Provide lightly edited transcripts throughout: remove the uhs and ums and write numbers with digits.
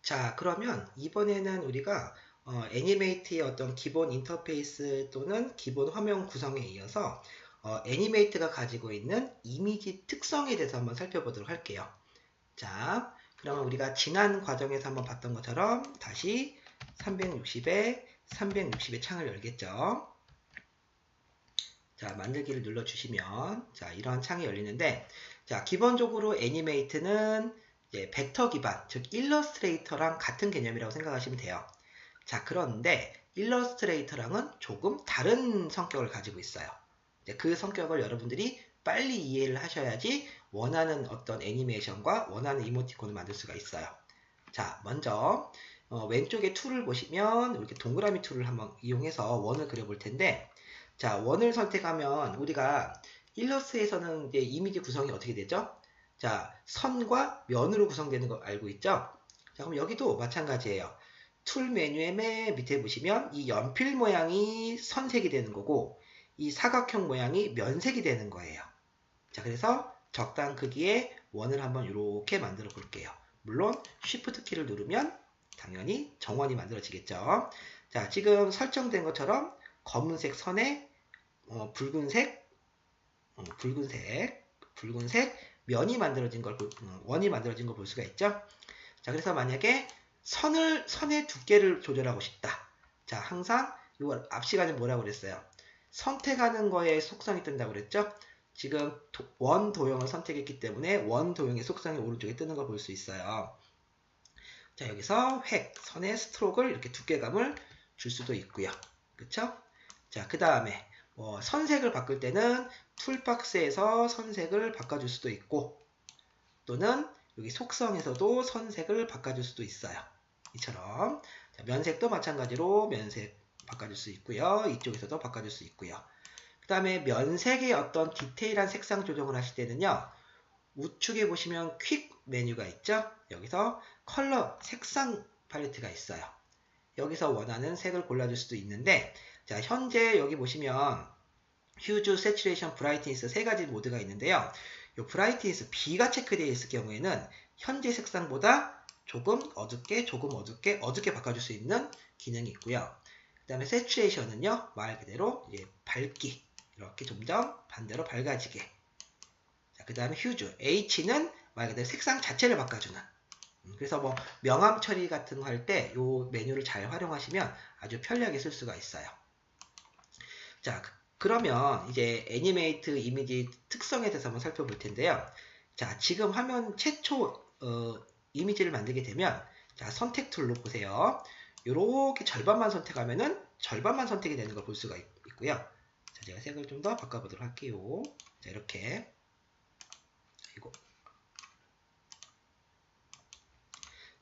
자, 그러면 이번에는 우리가 애니메이트의 어떤 기본 인터페이스 또는 기본 화면 구성에 이어서 애니메이트가 가지고 있는 이미지 특성에 대해서 한번 살펴보도록 할게요. 자, 그러면 우리가 지난 과정에서 한번 봤던 것처럼 다시 360의 창을 열겠죠. 자, 만들기를 눌러주시면 자, 이런 창이 열리는데, 자, 기본적으로 애니메이트는 이제 벡터 기반, 즉 일러스트레이터랑 같은 개념이라고 생각하시면 돼요. 자, 그런데 일러스트레이터랑은 조금 다른 성격을 가지고 있어요. 이제 그 성격을 여러분들이 빨리 이해를 하셔야지 원하는 어떤 애니메이션과 원하는 이모티콘을 만들 수가 있어요. 자, 먼저 왼쪽에 툴을 보시면 이렇게 동그라미 툴을 한번 이용해서 원을 그려볼 텐데, 자, 원을 선택하면 우리가 일러스트에서는 이제 이미지 구성이 어떻게 되죠? 자, 선과 면으로 구성되는 거 알고 있죠? 자, 그럼 여기도 마찬가지예요. 툴 메뉴의 맨 밑에 보시면 이 연필 모양이 선색이 되는 거고, 이 사각형 모양이 면색이 되는 거예요. 자, 그래서 적당한 크기의 원을 한번 이렇게 만들어 볼게요. 물론 Shift 키를 누르면 당연히 정원이 만들어지겠죠. 자, 지금 설정된 것처럼 검은색 선에 붉은색 면이 만들어진 걸 원이 만들어진 걸 볼 수가 있죠. 자, 그래서 만약에 선의 두께를 조절하고 싶다. 자, 항상 이거 앞 시간에 뭐라고 그랬어요? 선택하는 거에 속성이 뜬다고 그랬죠. 지금 원 도형을 선택했기 때문에 원 도형의 속성이 오른쪽에 뜨는 걸 볼 수 있어요. 자, 여기서 선의 스트로크를 이렇게 두께감을 줄 수도 있고요. 그쵸? 자, 그 다음에 선색을 바꿀 때는 툴박스에서 선색을 바꿔줄 수도 있고, 또는 여기 속성에서도 선색을 바꿔줄 수도 있어요. 이처럼. 자, 면색도 마찬가지로 면색 바꿔줄 수 있고요. 이쪽에서도 바꿔줄 수 있고요. 그 다음에 면색의 어떤 디테일한 색상 조정을 하실 때는요, 우측에 보시면 퀵 메뉴가 있죠. 여기서 컬러 색상 팔레트가 있어요. 여기서 원하는 색을 골라줄 수도 있는데, 자, 현재 여기 보시면 휴즈, 세츄레이션, 브라이트니스 세 가지 모드가 있는데요. 이 브라이트니스 B가 체크되어 있을 경우에는 현재 색상보다 조금 어둡게 바꿔줄 수 있는 기능이 있고요. 그 다음에 세츄레이션은요, 말 그대로 이제 밝기, 이렇게 점점 반대로 밝아지게. 자, 그 다음에 휴즈, H는 말 그대로 색상 자체를 바꿔주는. 그래서 뭐 명암 처리 같은 거 할 때 이 메뉴를 잘 활용하시면 아주 편리하게 쓸 수가 있어요. 자, 그러면 이제 애니메이트 이미지 특성에 대해서 한번 살펴볼 텐데요. 자, 지금 화면 최초 이미지를 만들게 되면, 자, 선택 툴로 보세요. 요렇게 절반만 선택하면은 절반만 선택이 되는 걸 볼 수가 있고요. 자, 제가 색을 좀 더 바꿔보도록 할게요. 자, 이렇게. 이거.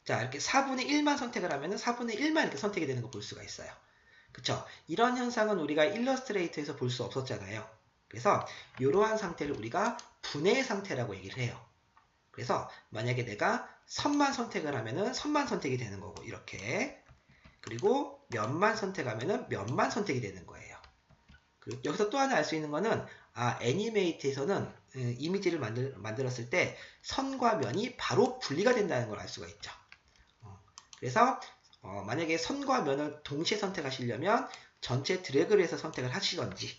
자, 이렇게 4분의 1만 선택을 하면은 4분의 1만 이렇게 선택이 되는 걸 볼 수가 있어요. 그쵸? 이런 현상은 우리가 일러스트레이터에서 볼 수 없었잖아요. 그래서 이러한 상태를 우리가 분해 상태라고 얘기를 해요. 그래서 만약에 내가 선만 선택을 하면은 선만 선택이 되는 거고, 이렇게. 그리고 면만 선택하면은 면만 선택이 되는 거예요. 그리고 여기서 또 하나 알 수 있는 거는, 애니메이트에서는 이미지를 만들었을 때 선과 면이 바로 분리가 된다는 걸 알 수가 있죠. 그래서 만약에 선과 면을 동시에 선택하시려면 전체 드래그를 해서 선택을 하시던지,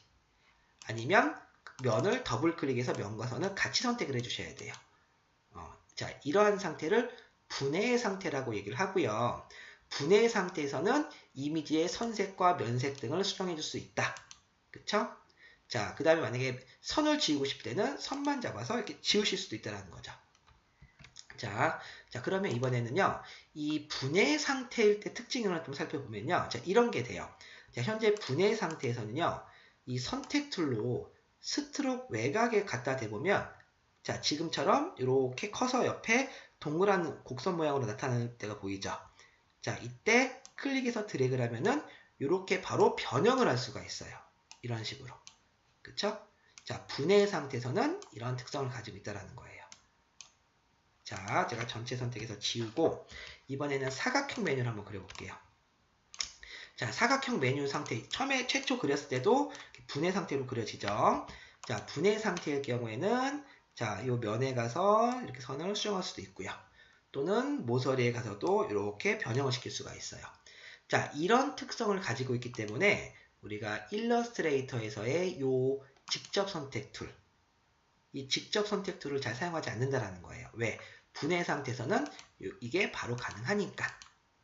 아니면 면을 더블 클릭해서 면과 선을 같이 선택을 해주셔야 돼요. 자, 이러한 상태를 분해 상태라고 얘기를 하고요. 분해 상태에서는 이미지의 선색과 면색 등을 수정해 줄 수 있다. 그쵸? 자, 그 다음에 만약에 선을 지우고 싶을 때는 선만 잡아서 이렇게 지우실 수도 있다는 거죠. 자, 그러면 이번에는요, 이 분해 상태일 때 특징을 좀 살펴보면요. 자, 이런 게 돼요. 자, 현재 분해 상태에서는요, 이 선택 툴로 스트로크 외곽에 갖다 대보면, 자, 지금처럼 이렇게 커서 옆에 동그란 곡선 모양으로 나타나는 때가 보이죠. 자, 이때 클릭해서 드래그를 하면은 이렇게 바로 변형을 할 수가 있어요. 이런 식으로. 그쵸? 자, 분해 상태에서는 이런 특성을 가지고 있다는 거예요. 자, 제가 전체 선택해서 지우고, 이번에는 사각형 메뉴를 한번 그려볼게요. 자, 사각형 메뉴 상태, 처음에 최초 그렸을 때도 분해 상태로 그려지죠. 자, 분해 상태의 경우에는, 자, 이 면에 가서 이렇게 선을 수정할 수도 있고요. 또는 모서리에 가서도 이렇게 변형을 시킬 수가 있어요. 자, 이런 특성을 가지고 있기 때문에 우리가 일러스트레이터에서의 요 직접 선택 툴, 이 직접 선택 툴을 잘 사용하지 않는다라는 거예요. 왜? 분해 상태에서는 이게 바로 가능하니까.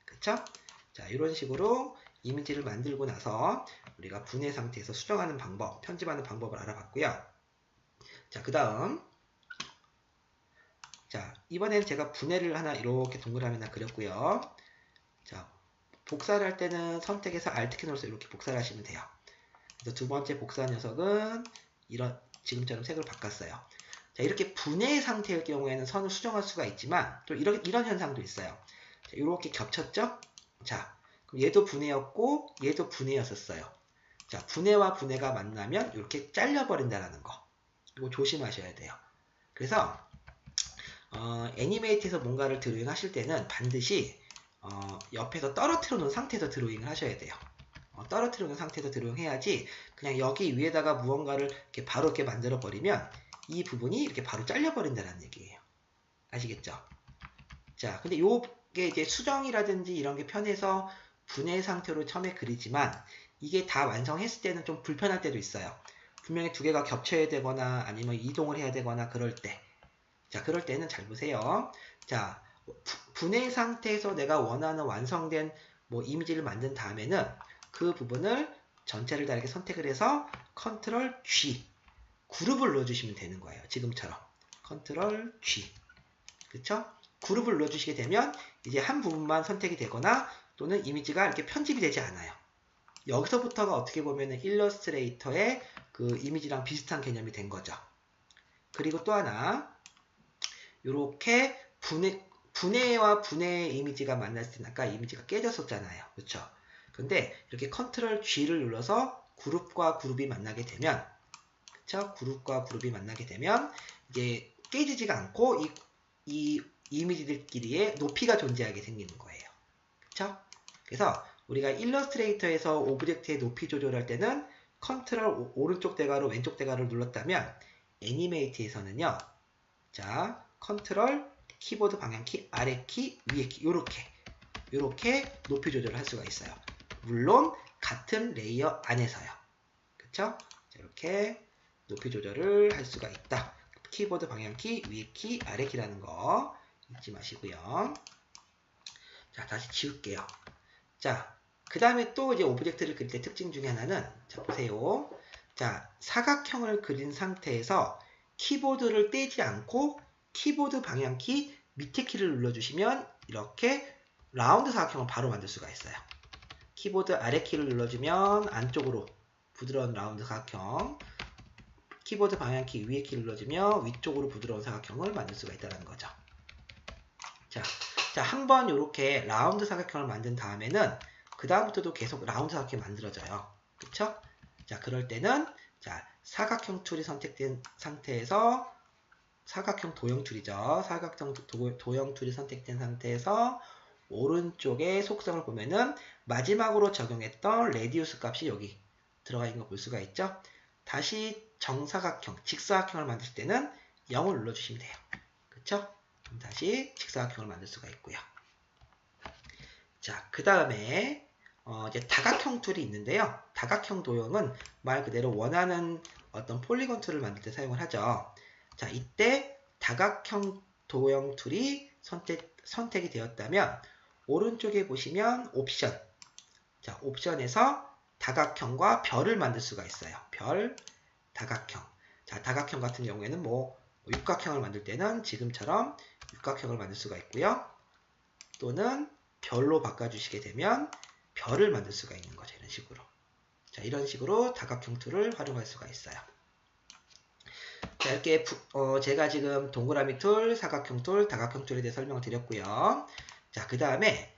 그쵸? 자, 이런 식으로 이미지를 만들고 나서 우리가 분해 상태에서 수정하는 방법, 편집하는 방법을 알아봤고요. 자, 그 다음, 자, 이번에는 제가 분해를 하나 이렇게 동그라미 하나 그렸고요. 자, 복사를 할 때는 선택해서 Alt키 눌러서 이렇게 복사를 하시면 돼요. 그래서 두 번째 복사 녀석은 이런 지금처럼 색을 바꿨어요. 자, 이렇게 분해 상태일 경우에는 선을 수정할 수가 있지만 또 이런 현상도 있어요. 자, 이렇게 겹쳤죠? 자, 그럼 얘도 분해였고 얘도 분해였었어요. 자, 분해와 분해가 만나면 이렇게 잘려버린다는 거. 이거 조심하셔야 돼요. 그래서 애니메이트에서 뭔가를 드로잉 하실 때는 반드시 옆에서 떨어뜨려 놓은 상태에서 드로잉을 하셔야 돼요. 떨어뜨려 놓은 상태에서 드로잉 해야지 그냥 여기 위에다가 무언가를 이렇게 바로 이렇게 만들어 버리면 이 부분이 이렇게 바로 잘려 버린다는 얘기예요. 아시겠죠? 자, 근데 요게 이제 수정이라든지 이런 게 편해서 분해 상태로 처음에 그리지만 이게 다 완성했을 때는 좀 불편할 때도 있어요. 분명히 두 개가 겹쳐야 되거나 아니면 이동을 해야 되거나 그럴 때. 자, 그럴 때는 잘 보세요. 자, 분해 상태에서 내가 원하는 완성된 뭐 이미지를 만든 다음에는 그 부분을 전체를 다 이렇게 선택을 해서 컨트롤 G 그룹을 눌러주시면 되는 거예요. 지금처럼 컨트롤 G 그쵸? 그룹을 눌러주시게 되면 이제 한 부분만 선택이 되거나 또는 이미지가 이렇게 편집이 되지 않아요. 여기서부터가 어떻게 보면 일러스트레이터의 그 이미지랑 비슷한 개념이 된 거죠. 그리고 또 하나 이렇게 분해와 분해의 이미지가 만났을 때 아까 이미지가 깨졌었잖아요. 그렇죠? 근데 이렇게 컨트롤 G를 눌러서 그룹과 그룹이 만나게 되면 그렇죠? 그룹과 그룹이 만나게 되면 이게 깨지지가 않고 이 이미지들끼리의 높이가 존재하게 생기는 거예요. 그렇죠? 그래서 우리가 일러스트레이터에서 오브젝트의 높이 조절할 때는 컨트롤 오른쪽 대괄호 왼쪽 대괄호를 눌렀다면 애니메이트에서는요. 자, 컨트롤 키보드 방향키 아래키 위에키 요렇게 높이 조절을 할 수가 있어요. 물론 같은 레이어 안에서요. 그쵸? 자, 이렇게 높이 조절을 할 수가 있다. 키보드 방향키 위에키 아래키라는 거 잊지 마시고요. 자, 다시 지울게요. 자, 그 다음에 또 이제 오브젝트를 그릴 때 특징 중에 하나는 자, 보세요. 자, 사각형을 그린 상태에서 키보드를 떼지 않고 키보드 방향키 밑에 키를 눌러주시면 이렇게 라운드 사각형을 바로 만들 수가 있어요. 키보드 아래 키를 눌러주면 안쪽으로 부드러운 라운드 사각형, 키보드 방향키 위에 키를 눌러주면 위쪽으로 부드러운 사각형을 만들 수가 있다는 거죠. 자, 한번 이렇게 라운드 사각형을 만든 다음에는 그 다음부터도 계속 라운드 사각형이 만들어져요. 그쵸? 자, 그럴 때는 자, 사각형 툴이 선택된 상태에서 사각형 도형 툴이죠. 사각형 도형 툴이 선택된 상태에서 오른쪽에 속성을 보면은 마지막으로 적용했던 레디우스 값이 여기 들어가 있는 거 볼 수가 있죠. 다시 정사각형, 직사각형을 만들 때는 0을 눌러주시면 돼요. 그쵸? 그럼 다시 직사각형을 만들 수가 있고요. 자, 그 다음에 이제 다각형 툴이 있는데요. 다각형 도형은 말 그대로 원하는 어떤 폴리건 툴을 만들 때 사용을 하죠. 자, 이때 다각형 도형 툴이 선택이 되었다면 오른쪽에 보시면 옵션. 자, 옵션에서 다각형과 별을 만들 수가 있어요. 별, 다각형. 자, 다각형 같은 경우에는 뭐 육각형을 만들 때는 지금처럼 육각형을 만들 수가 있고요. 또는 별로 바꿔주시게 되면 별을 만들 수가 있는 거죠. 이런 식으로. 자, 이런 식으로 다각형 툴을 활용할 수가 있어요. 자, 이렇게 제가 지금 동그라미 툴, 사각형 툴, 다각형 툴에 대해 설명을 드렸고요. 자, 그 다음에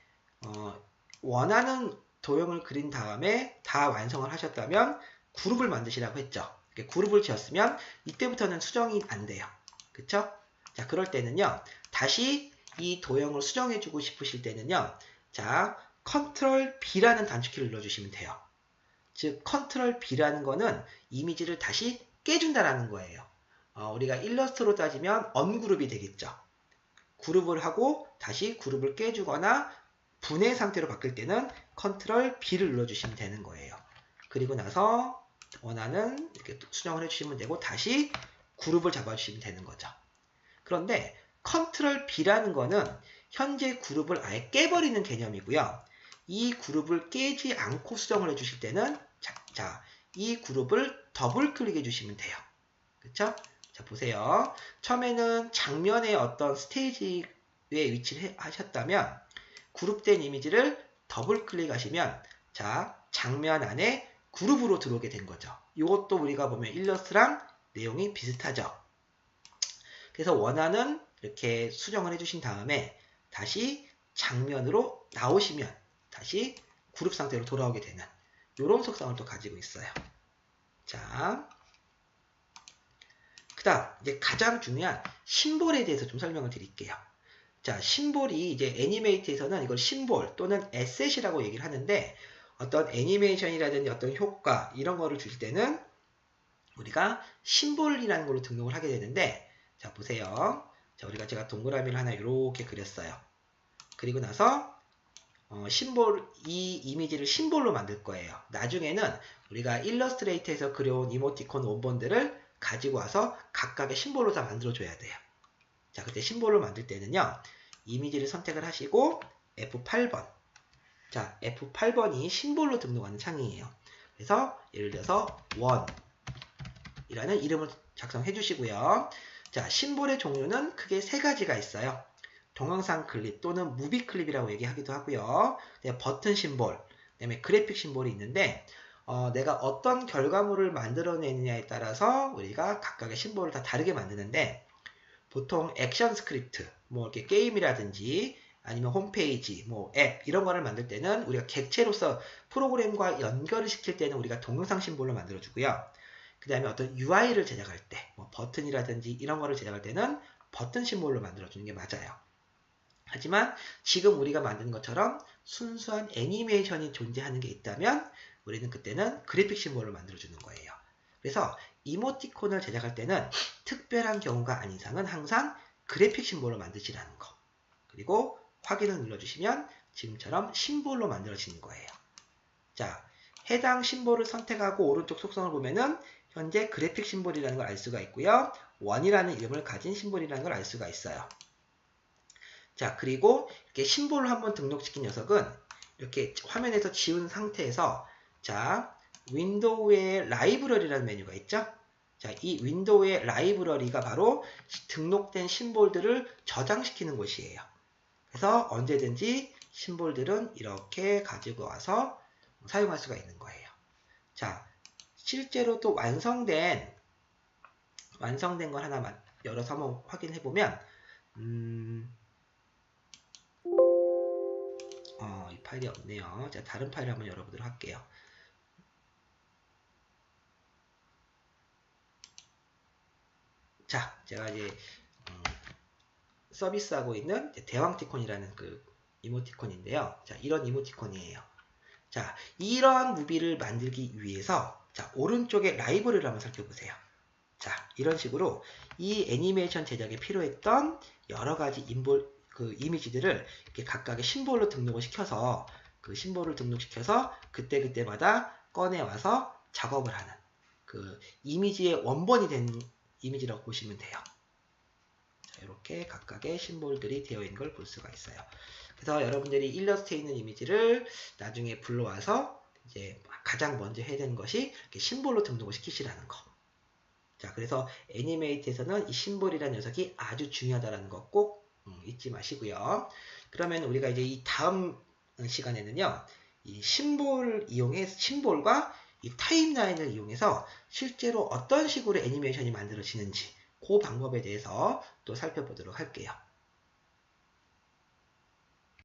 원하는 도형을 그린 다음에 다 완성을 하셨다면 그룹을 만드시라고 했죠. 그룹을 지었으면 이때부터는 수정이 안 돼요. 그쵸? 자, 그럴 때는요. 다시 이 도형을 수정해주고 싶으실 때는요. 자, 컨트롤 B라는 단축키를 눌러주시면 돼요. 즉, 컨트롤 B라는 거는 이미지를 다시 깨준다라는 거예요. 우리가 일러스트로 따지면 언그룹이 되겠죠. 그룹을 하고 다시 그룹을 깨주거나 분해 상태로 바뀔 때는 컨트롤 B를 눌러주시면 되는 거예요. 그리고 나서 원하는 이렇게 수정을 해주시면 되고 다시 그룹을 잡아주시면 되는 거죠. 그런데 컨트롤 B라는 거는 현재 그룹을 아예 깨버리는 개념이고요. 이 그룹을 깨지 않고 수정을 해주실 때는 이 그룹을 더블 클릭해 주시면 돼요. 그쵸? 자, 보세요. 처음에는 장면의 어떤 스테이지에 위치를 하셨다면 그룹된 이미지를 더블 클릭하시면 자, 장면 안에 그룹으로 들어오게 된 거죠. 이것도 우리가 보면 일러스트랑 내용이 비슷하죠. 그래서 원하는 이렇게 수정을 해주신 다음에 다시 장면으로 나오시면 다시 그룹 상태로 돌아오게 되는 이런 속성을 또 가지고 있어요. 자, 그 다음 이제 가장 중요한 심볼에 대해서 좀 설명을 드릴게요. 자, 심볼이 이제 애니메이트에서는 이걸 심볼 또는 에셋이라고 얘기를 하는데 어떤 애니메이션이라든지 어떤 효과 이런 거를 줄 때는 우리가 심볼이라는 걸로 등록을 하게 되는데 자, 보세요. 자, 제가 동그라미를 하나 이렇게 그렸어요. 그리고 나서 이 이미지를 심볼로 만들 거예요. 나중에는 우리가 일러스트레이터에서 그려온 이모티콘 원본들을 가지고 와서 각각의 심볼로 다 만들어줘야 돼요. 자, 그때 심볼로 만들 때는요. 이미지를 선택을 하시고 F8번. 자, F8번이 심볼로 등록하는 창이에요. 그래서 예를 들어서 원이라는 이름을 작성해 주시고요. 자, 심볼의 종류는 크게 세 가지가 있어요. 동영상 클립 또는 무비 클립이라고 얘기하기도 하고요. 버튼 심볼, 그다음에 그래픽 심볼이 있는데 내가 어떤 결과물을 만들어내느냐에 따라서 우리가 각각의 심볼을 다 다르게 만드는데 보통 액션 스크립트, 뭐 이렇게 게임이라든지 아니면 홈페이지, 뭐 앱 이런 거를 만들 때는 우리가 객체로서 프로그램과 연결을 시킬 때는 우리가 동영상 심볼로 만들어주고요. 그 다음에 어떤 UI를 제작할 때, 뭐 버튼이라든지 이런 거를 제작할 때는 버튼 심볼로 만들어주는 게 맞아요. 하지만 지금 우리가 만든 것처럼 순수한 애니메이션이 존재하는 게 있다면 우리는 그때는 그래픽 심볼을 만들어주는 거예요. 그래서 이모티콘을 제작할 때는 특별한 경우가 아닌 이상은 항상 그래픽 심볼로 만드시라는 거. 그리고 확인을 눌러주시면 지금처럼 심볼로 만들어지는 거예요. 자, 해당 심볼을 선택하고 오른쪽 속성을 보면은 현재 그래픽 심볼이라는 걸 알 수가 있고요. 원이라는 이름을 가진 심볼이라는 걸 알 수가 있어요. 자, 그리고 이렇게 심볼을 한번 등록시킨 녀석은 이렇게 화면에서 지운 상태에서 자, 윈도우의 라이브러리라는 메뉴가 있죠? 자, 이 윈도우의 라이브러리가 바로 등록된 심볼들을 저장시키는 곳이에요. 그래서 언제든지 심볼들은 이렇게 가지고 와서 사용할 수가 있는 거예요. 자, 실제로 또 완성된 걸 하나만 열어서 한번 확인해 보면 이 파일이 없네요. 자, 다른 파일을 한번 열어보도록 할게요. 자, 제가 이제 서비스하고 있는 대왕티콘이라는 그 이모티콘인데요. 자, 이런 이모티콘이에요. 자, 이런 무비를 만들기 위해서 자, 오른쪽에 라이브러리를 한번 살펴보세요. 자, 이런 식으로 이 애니메이션 제작에 필요했던 여러 가지 이미지들을 이렇게 각각의 심볼로 등록을 시켜서 그 심볼을 등록시켜서 그때그때마다 꺼내와서 작업을 하는 그 이미지의 원본이 된 이미지라고 보시면 돼요. 자, 이렇게 각각의 심볼들이 되어 있는 걸 볼 수가 있어요. 그래서 여러분들이 일러스트에 있는 이미지를 나중에 불러와서 이제 가장 먼저 해야 되는 것이 이렇게 심볼로 등록을 시키시라는 거. 자, 그래서 애니메이트에서는 이 심볼이라는 녀석이 아주 중요하다는 거 꼭 잊지 마시고요. 그러면 우리가 이제 이 다음 시간에는요, 이 심볼과 이 타임라인을 이용해서 실제로 어떤 식으로 애니메이션이 만들어지는지 그 방법에 대해서 또 살펴보도록 할게요.